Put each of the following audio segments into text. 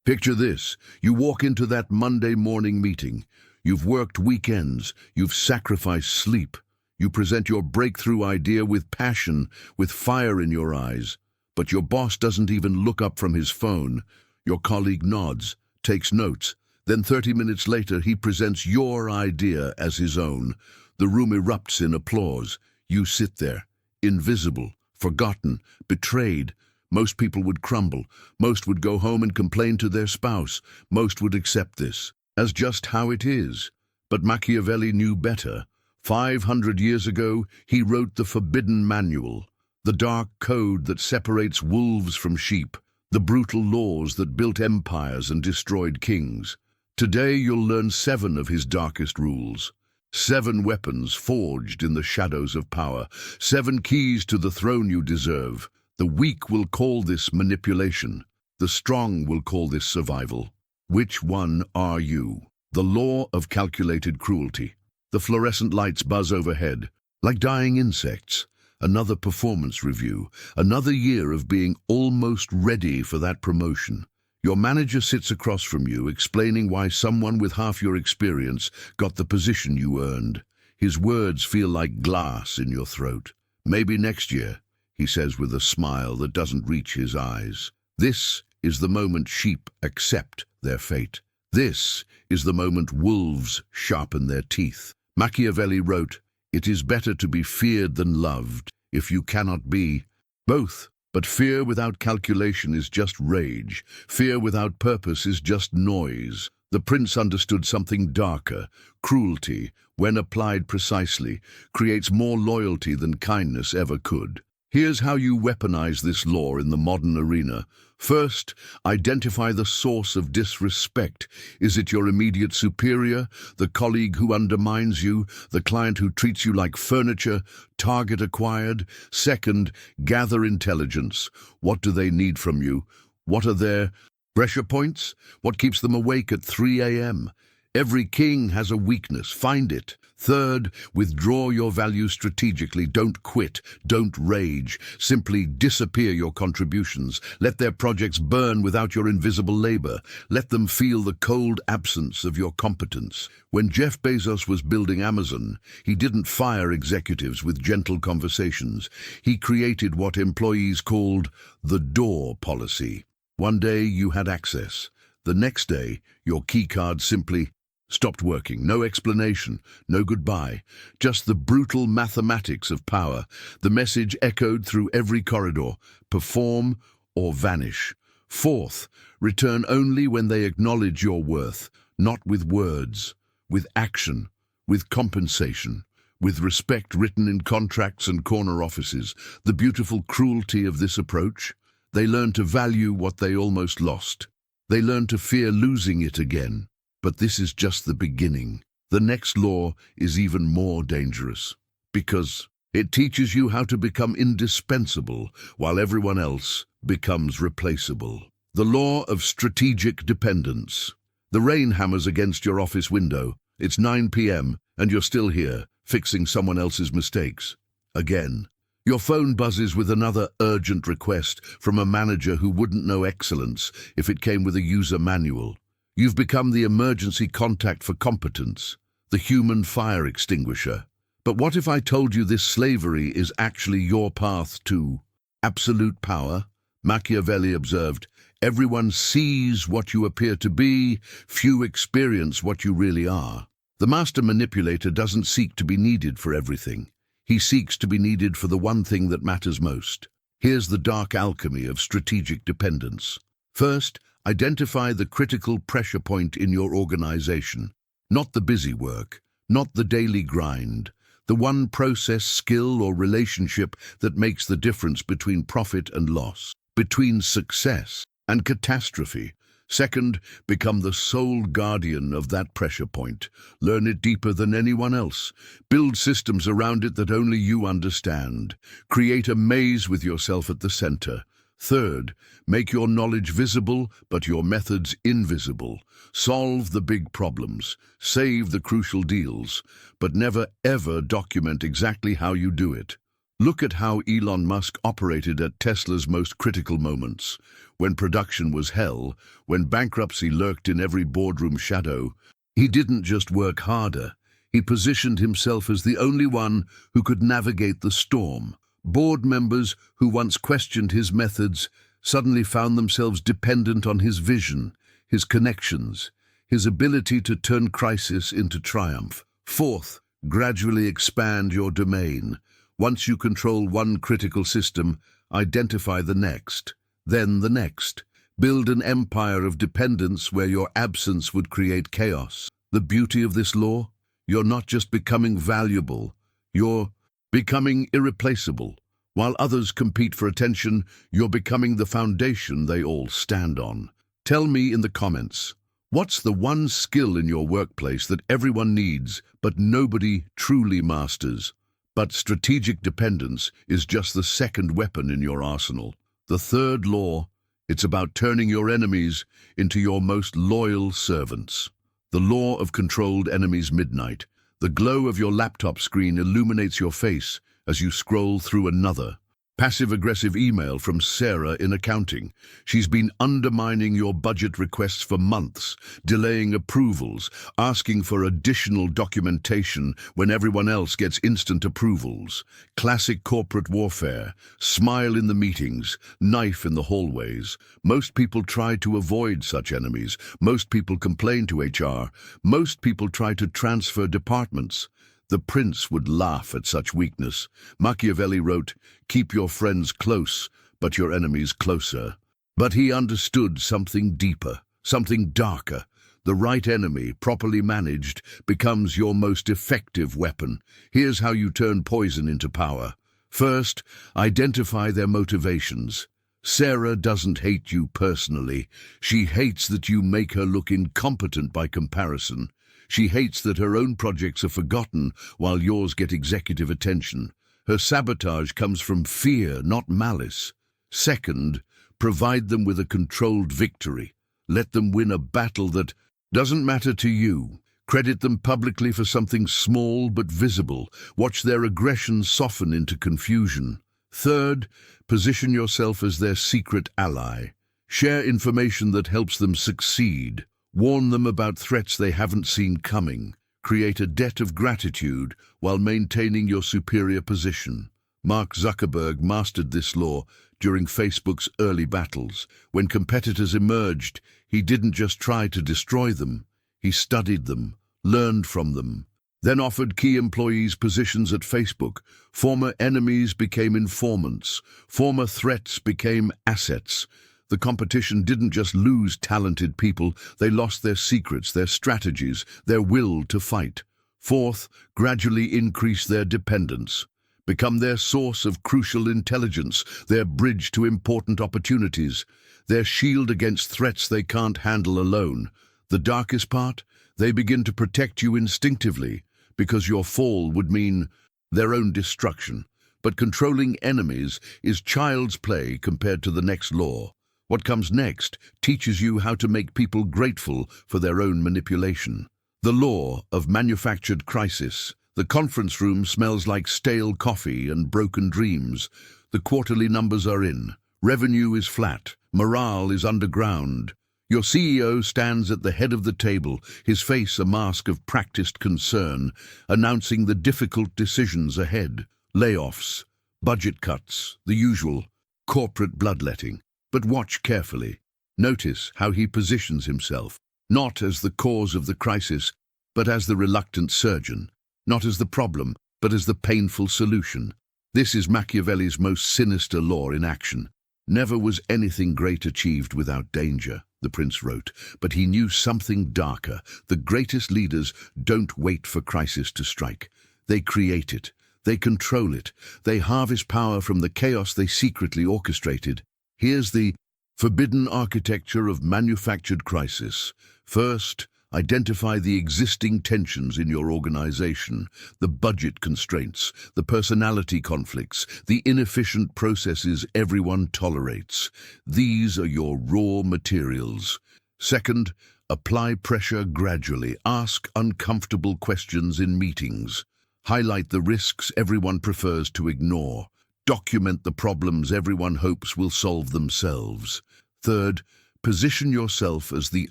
Picture this. You walk into that Monday morning meeting. You've worked weekends. You've sacrificed sleep. You present your breakthrough idea with passion, with fire in your eyes. But your boss doesn't even look up from his phone. Your colleague nods, takes notes. Then 30 minutes later, he presents your idea as his own. The room erupts in applause. You sit there, invisible, forgotten, betrayed. Most people would crumble. Most would go home and complain to their spouse. Most would accept this as just how it is. But Machiavelli knew better. 500 years ago, he wrote the forbidden manual, the dark code that separates wolves from sheep, the brutal laws that built empires and destroyed kings. Today you'll learn 7 of his darkest rules. 7 weapons forged in the shadows of power. 7 keys to the throne you deserve. The weak will call this manipulation. The strong will call this survival. Which one are you? The law of calculated cruelty. The fluorescent lights buzz overhead, like dying insects. Another performance review. Another year of being almost ready for that promotion. Your manager sits across from you, explaining why someone with half your experience got the position you earned. His words feel like glass in your throat. Maybe next year, he says with a smile that doesn't reach his eyes. This is the moment sheep accept their fate. This is the moment wolves sharpen their teeth. Machiavelli wrote, "It is better to be feared than loved, if you cannot be both." But fear without calculation is just rage. Fear without purpose is just noise. The prince understood something darker. Cruelty, when applied precisely, creates more loyalty than kindness ever could. Here's how you weaponize this law in the modern arena. First, identify the source of disrespect. Is it your immediate superior, the colleague who undermines you, the client who treats you like furniture, target acquired? Second, gather intelligence. What do they need from you? What are their pressure points? What keeps them awake at 3 a.m.? Every king has a weakness. Find it. Third, withdraw your values strategically. Don't quit. Don't rage. Simply disappear your contributions. Let their projects burn without your invisible labor. Let them feel the cold absence of your competence. When Jeff Bezos was building Amazon, he didn't fire executives with gentle conversations. He created what employees called the door policy. One day you had access. The next day, your keycard simply stopped working. No explanation, no goodbye, just the brutal mathematics of power. The message echoed through every corridor: perform or vanish. Fourth, return only when they acknowledge your worth, not with words, with action, with compensation, with respect written in contracts and corner offices. The beautiful cruelty of this approach: they learn to value what they almost lost. They learn to fear losing it again. But this is just the beginning. The next law is even more dangerous, because it teaches you how to become indispensable while everyone else becomes replaceable. The law of strategic dependence. The rain hammers against your office window. It's 9 p.m. and you're still here, fixing someone else's mistakes. Again. Your phone buzzes with another urgent request from a manager who wouldn't know excellence if it came with a user manual. You've become the emergency contact for competence, the human fire extinguisher. But what if I told you this slavery is actually your path to absolute power? Machiavelli observed, "Everyone sees what you appear to be, few experience what you really are." The master manipulator doesn't seek to be needed for everything. He seeks to be needed for the one thing that matters most. Here's the dark alchemy of strategic dependence. First, identify the critical pressure point in your organization. Not the busy work, not the daily grind, the one process, skill, or relationship that makes the difference between profit and loss, between success and catastrophe. Second, become the sole guardian of that pressure point. Learn it deeper than anyone else. Build systems around it that only you understand. Create a maze with yourself at the center. Third, make your knowledge visible, but your methods invisible. Solve the big problems, save the crucial deals, but never ever document exactly how you do it. Look at how Elon Musk operated at Tesla's most critical moments, when production was hell, when bankruptcy lurked in every boardroom shadow. He didn't just work harder, he positioned himself as the only one who could navigate the storm. Board members who once questioned his methods suddenly found themselves dependent on his vision, his connections, his ability to turn crisis into triumph. Fourth, gradually expand your domain. Once you control one critical system, identify the next, then the next. Build an empire of dependence where your absence would create chaos. The beauty of this law? You're not just becoming valuable, you're becoming irreplaceable. While others compete for attention, you're becoming the foundation they all stand on. Tell me in the comments, what's the one skill in your workplace that everyone needs but nobody truly masters? But strategic dependence is just the second weapon in your arsenal. The third law, it's about turning your enemies into your most loyal servants. The law of controlled enemies midnight. The glow of your laptop screen illuminates your face as you scroll through another passive-aggressive email from Sarah in accounting. She's been undermining your budget requests for months, delaying approvals, asking for additional documentation when everyone else gets instant approvals. Classic corporate warfare. Smile in the meetings, knife in the hallways. Most people try to avoid such enemies. Most people complain to HR. Most people try to transfer departments. The prince would laugh at such weakness. Machiavelli wrote, "Keep your friends close, but your enemies closer." But he understood something deeper, something darker. The right enemy, properly managed, becomes your most effective weapon. Here's how you turn poison into power. First, identify their motivations. Sarah doesn't hate you personally. She hates that you make her look incompetent by comparison. She hates that her own projects are forgotten while yours get executive attention. Her sabotage comes from fear, not malice. Second, provide them with a controlled victory. Let them win a battle that doesn't matter to you. Credit them publicly for something small but visible. Watch their aggression soften into confusion. Third, position yourself as their secret ally. Share information that helps them succeed. Warn them about threats they haven't seen coming. Create a debt of gratitude while maintaining your superior position. Mark Zuckerberg mastered this law during Facebook's early battles. When competitors emerged, he didn't just try to destroy them. He studied them, learned from them, then offered key employees positions at Facebook. Former enemies became informants. Former threats became assets. The competition didn't just lose talented people, they lost their secrets, their strategies, their will to fight. Fourth, gradually increase their dependence. Become their source of crucial intelligence, their bridge to important opportunities, their shield against threats they can't handle alone. The darkest part? They begin to protect you instinctively, because your fall would mean their own destruction. But controlling enemies is child's play compared to the next law. What comes next teaches you how to make people grateful for their own manipulation. The law of manufactured crisis. The conference room smells like stale coffee and broken dreams. The quarterly numbers are in. Revenue is flat. Morale is underground. Your CEO stands at the head of the table, his face a mask of practiced concern, announcing the difficult decisions ahead. Layoffs, budget cuts, the usual, corporate bloodletting. But watch carefully. Notice how he positions himself, not as the cause of the crisis, but as the reluctant surgeon, not as the problem, but as the painful solution. This is Machiavelli's most sinister law in action. Never was anything great achieved without danger, the prince wrote, but he knew something darker. The greatest leaders don't wait for crisis to strike. They create it. They control it. They harvest power from the chaos they secretly orchestrated. Here's the forbidden architecture of manufactured crisis. First, identify the existing tensions in your organization, the budget constraints, the personality conflicts, the inefficient processes everyone tolerates. These are your raw materials. Second, apply pressure gradually. Ask uncomfortable questions in meetings. Highlight the risks everyone prefers to ignore. Document the problems everyone hopes will solve themselves. Third, position yourself as the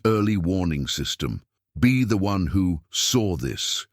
early warning system. Be the one who saw this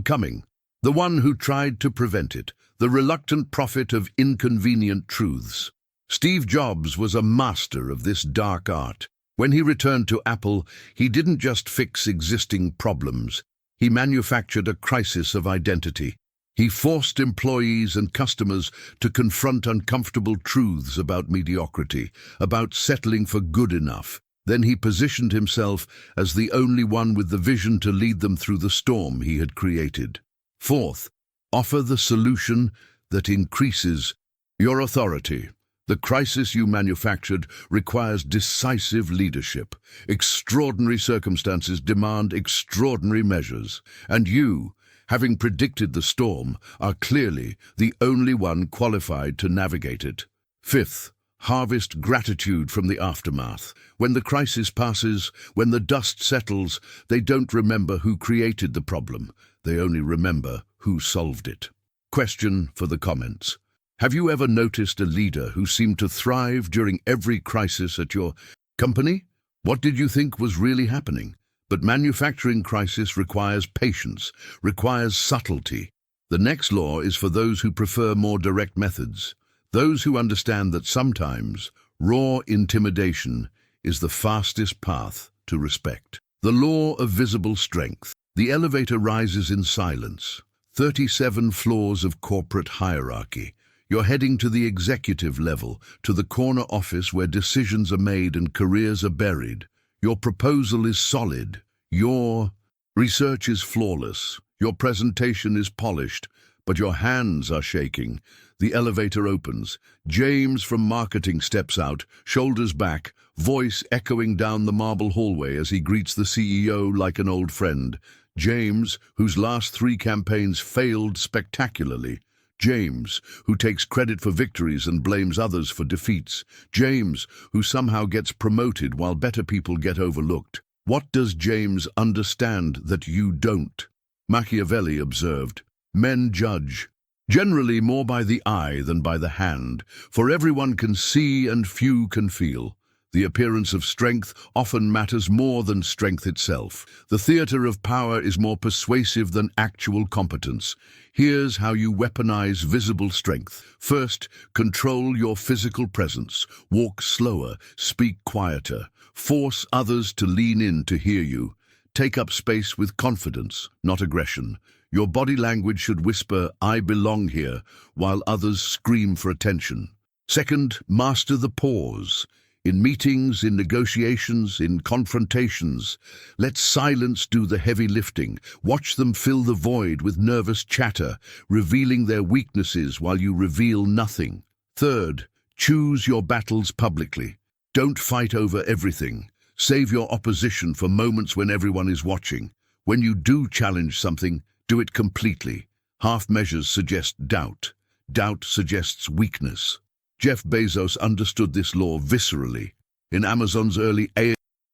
coming, the one who tried to prevent it, the reluctant prophet of inconvenient truths. Steve Jobs was a master of this dark art. When he returned to Apple, he didn't just fix existing problems. He manufactured a crisis of identity. He forced employees and customers to confront uncomfortable truths about mediocrity, about settling for good enough. Then he positioned himself as the only one with the vision to lead them through the storm he had created. Fourth, offer the solution that increases your authority. The crisis you manufactured requires decisive leadership. Extraordinary circumstances demand extraordinary measures, and you, having predicted the storm, are clearly the only one qualified to navigate it. Fifth, harvest gratitude from the aftermath. When the crisis passes, when the dust settles, they don't remember who created the problem. They only remember who solved it. Question for the comments. Have you ever noticed a leader who seemed to thrive during every crisis at your company? What did you think was really happening? But manufacturing crisis requires patience, requires subtlety. The next law is for those who prefer more direct methods, those who understand that sometimes raw intimidation is the fastest path to respect. The law of visible strength. The elevator rises in silence. 37 floors of corporate hierarchy. You're heading to the executive level, to the corner office where decisions are made and careers are buried. Your proposal is solid. Your research is flawless. Your presentation is polished, but your hands are shaking. The elevator opens. James from marketing steps out, shoulders back, voice echoing down the marble hallway as he greets the CEO like an old friend. James, whose last 3 campaigns failed spectacularly. James, who takes credit for victories and blames others for defeats. James, who somehow gets promoted while better people get overlooked. What does James understand that you don't? Machiavelli observed, men judge, generally more by the eye than by the hand, for everyone can see and few can feel. The appearance of strength often matters more than strength itself. The theater of power is more persuasive than actual competence. Here's how you weaponize visible strength. First, control your physical presence. Walk slower, speak quieter. Force others to lean in to hear you. Take up space with confidence, not aggression. Your body language should whisper, "I belong here," while others scream for attention. Second, master the pause. In meetings, in negotiations, in confrontations, let silence do the heavy lifting. Watch them fill the void with nervous chatter, revealing their weaknesses while you reveal nothing. Third, choose your battles publicly. Don't fight over everything. Save your opposition for moments when everyone is watching. When you do challenge something, do it completely. Half measures suggest doubt. Doubt suggests weakness. Jeff Bezos understood this law viscerally. In Amazon's early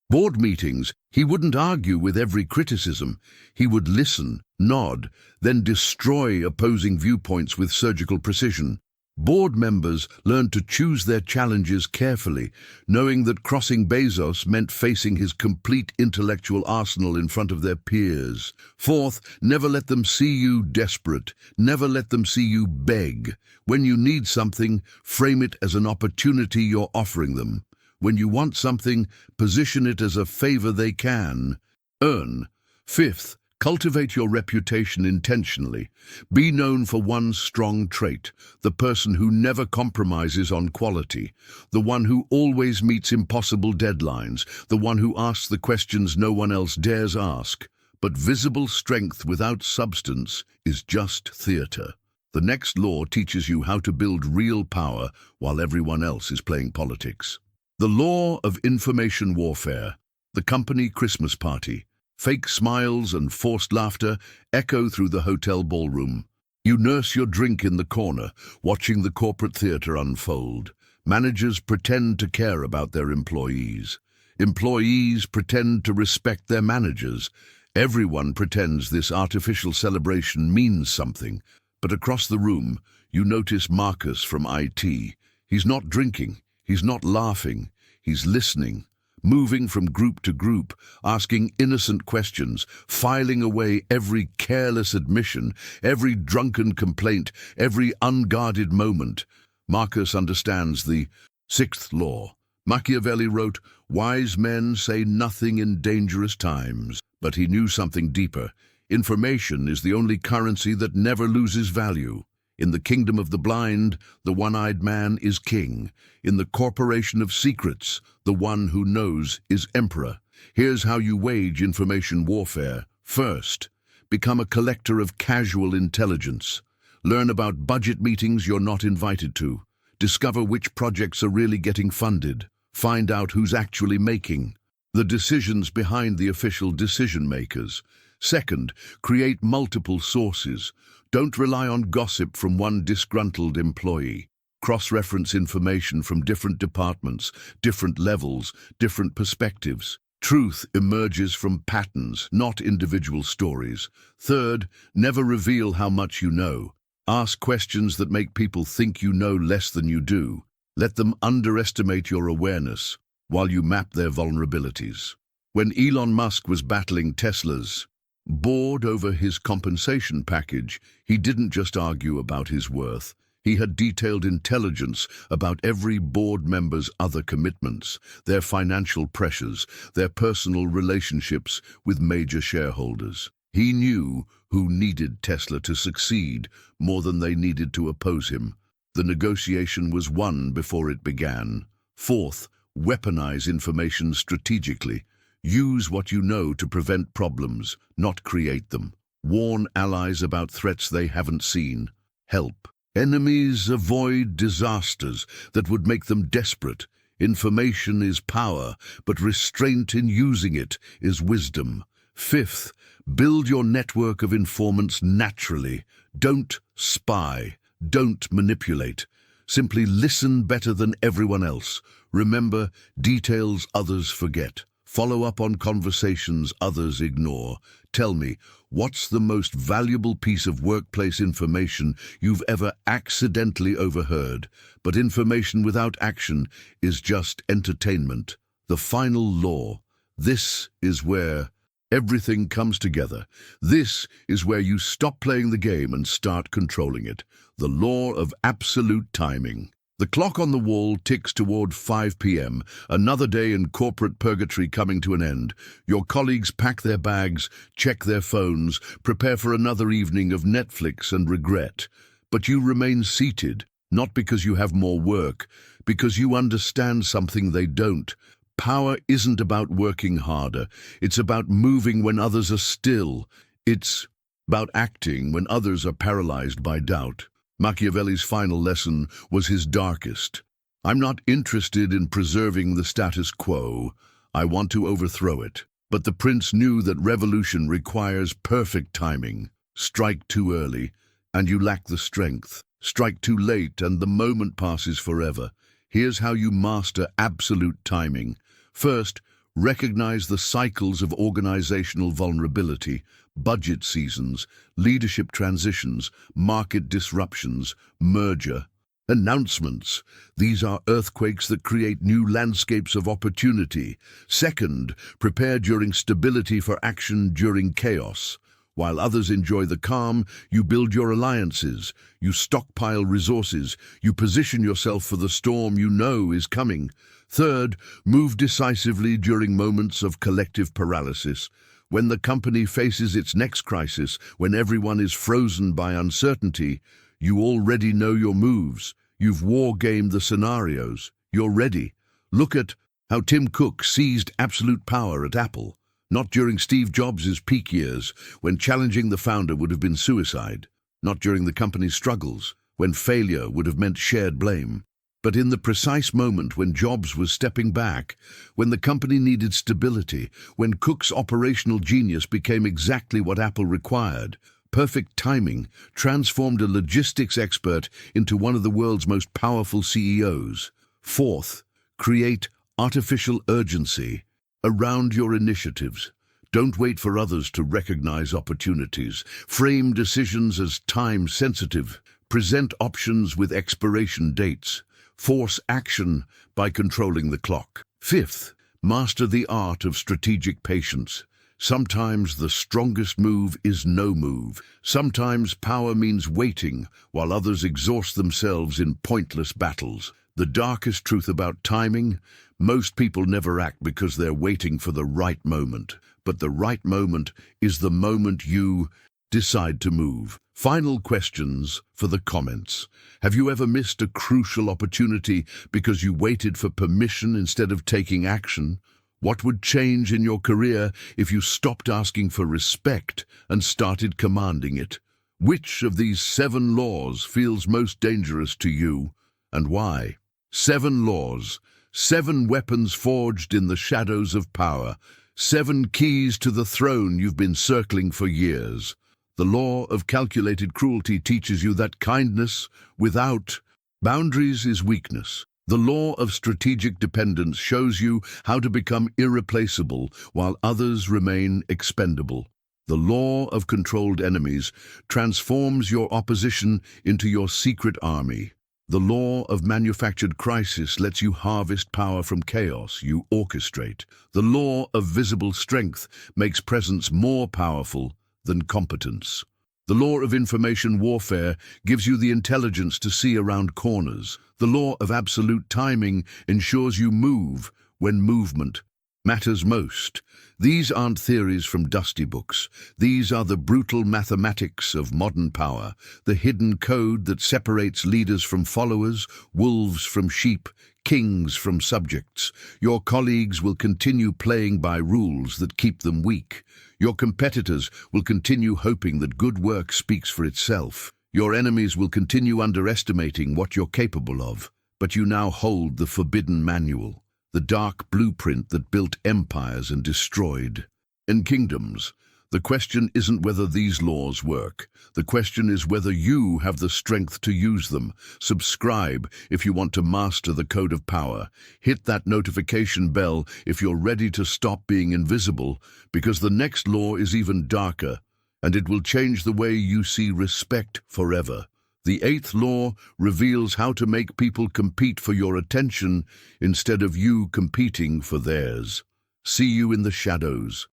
board meetings, he wouldn't argue with every criticism. He would listen, nod, then destroy opposing viewpoints with surgical precision. Board members learned to choose their challenges carefully, knowing that crossing Bezos meant facing his complete intellectual arsenal in front of their peers. Fourth, never let them see you desperate. Never let them see you beg. When you need something, frame it as an opportunity you're offering them. When you want something, position it as a favor they can earn. Fifth, cultivate your reputation intentionally. Be known for one strong trait, the person who never compromises on quality, the one who always meets impossible deadlines, the one who asks the questions no one else dares ask. But visible strength without substance is just theater. The next law teaches you how to build real power while everyone else is playing politics. The law of information warfare, the company Christmas party. Fake smiles and forced laughter echo through the hotel ballroom. You nurse your drink in the corner, watching the corporate theater unfold. Managers pretend to care about their employees. Employees pretend to respect their managers. Everyone pretends this artificial celebration means something, but across the room, you notice Marcus from IT. He's not drinking, he's not laughing, he's listening, moving from group to group, asking innocent questions, filing away every careless admission, every drunken complaint, every unguarded moment. Marcus understands the sixth law. Machiavelli wrote, "Wise men say nothing in dangerous times." But he knew something deeper. Information is the only currency that never loses value. In the kingdom of the blind, the one-eyed man is king. In the corporation of secrets, the one who knows is emperor. Here's how you wage information warfare. First, become a collector of casual intelligence. Learn about budget meetings you're not invited to. Discover which projects are really getting funded. Find out who's actually making the decisions behind the official decision makers. Second, create multiple sources. Don't rely on gossip from one disgruntled employee. Cross-reference information from different departments, different levels, different perspectives. Truth emerges from patterns, not individual stories. Third, never reveal how much you know. Ask questions that make people think you know less than you do. Let them underestimate your awareness while you map their vulnerabilities. When Elon Musk was battling Tesla's board over his compensation package, he didn't just argue about his worth. He had detailed intelligence about every board member's other commitments, their financial pressures, their personal relationships with major shareholders. He knew who needed Tesla to succeed more than they needed to oppose him. The negotiation was won before it began. Fourth, weaponize information strategically. Use what you know to prevent problems, not create them. Warn allies about threats they haven't seen. Help enemies avoid disasters that would make them desperate. Information is power, but restraint in using it is wisdom. Fifth, build your network of informants naturally. Don't spy. Don't manipulate. Simply listen better than everyone else. Remember details others forget. Follow up on conversations others ignore. Tell me, what's the most valuable piece of workplace information you've ever accidentally overheard? But information without action is just entertainment. The final law. This is where everything comes together. This is where you stop playing the game and start controlling it. The law of absolute timing. The clock on the wall ticks toward 5 p.m., another day in corporate purgatory coming to an end. Your colleagues pack their bags, check their phones, prepare for another evening of Netflix and regret. But you remain seated, not because you have more work, because you understand something they don't. Power isn't about working harder. It's about moving when others are still. It's about acting when others are paralyzed by doubt. Machiavelli's final lesson was his darkest. I'm not interested in preserving the status quo. I want to overthrow it. But the prince knew that revolution requires perfect timing. Strike too early, and you lack the strength. Strike too late, and the moment passes forever. Here's how you master absolute timing. First, recognize the cycles of organizational vulnerability, budget seasons, leadership transitions, market disruptions, merger, announcements. These are earthquakes that create new landscapes of opportunity. Second, prepare during stability for action during chaos. While others enjoy the calm, you build your alliances, you stockpile resources, you position yourself for the storm you know is coming. Third, move decisively during moments of collective paralysis. When the company faces its next crisis, when everyone is frozen by uncertainty, you already know your moves. You've war-gamed the scenarios. You're ready. Look at how Tim Cook seized absolute power at Apple. Not during Steve Jobs' peak years, when challenging the founder would have been suicide. Not during the company's struggles, when failure would have meant shared blame. But in the precise moment when Jobs was stepping back, when the company needed stability, when Cook's operational genius became exactly what Apple required, perfect timing transformed a logistics expert into one of the world's most powerful CEOs. Fourth, create artificial urgency around your initiatives. Don't wait for others to recognize opportunities. Frame decisions as time-sensitive. Present options with expiration dates. Force action by controlling the clock. Fifth, master the art of strategic patience. Sometimes the strongest move is no move. Sometimes power means waiting, while others exhaust themselves in pointless battles. The darkest truth about timing: most people never act because they're waiting for the right moment. But the right moment is the moment you decide to move. Final questions for the comments. Have you ever missed a crucial opportunity because you waited for permission instead of taking action? What would change in your career if you stopped asking for respect and started commanding it? Which of these 7 laws feels most dangerous to you, and why? 7 laws, 7 weapons forged in the shadows of power, 7 keys to the throne you've been circling for years. The law of calculated cruelty teaches you that kindness without boundaries is weakness. The law of strategic dependence shows you how to become irreplaceable while others remain expendable. The law of controlled enemies transforms your opposition into your secret army. The law of manufactured crisis lets you harvest power from chaos you orchestrate. The law of visible strength makes presence more powerful than competence. The law of information warfare gives you the intelligence to see around corners. The law of absolute timing ensures you move when movement matters most. These aren't theories from dusty books. These are the brutal mathematics of modern power, the hidden code that separates leaders from followers, wolves from sheep, kings from subjects. Your colleagues will continue playing by rules that keep them weak. Your competitors will continue hoping that good work speaks for itself. Your enemies will continue underestimating what you're capable of. But you now hold the forbidden manual, the dark blueprint that built empires and destroyed kingdoms. The question isn't whether these laws work. The question is whether you have the strength to use them. Subscribe if you want to master the code of power. Hit that notification bell if you're ready to stop being invisible, because the next law is even darker, and it will change the way you see respect forever. The 8th law reveals how to make people compete for your attention instead of you competing for theirs. See you in the shadows.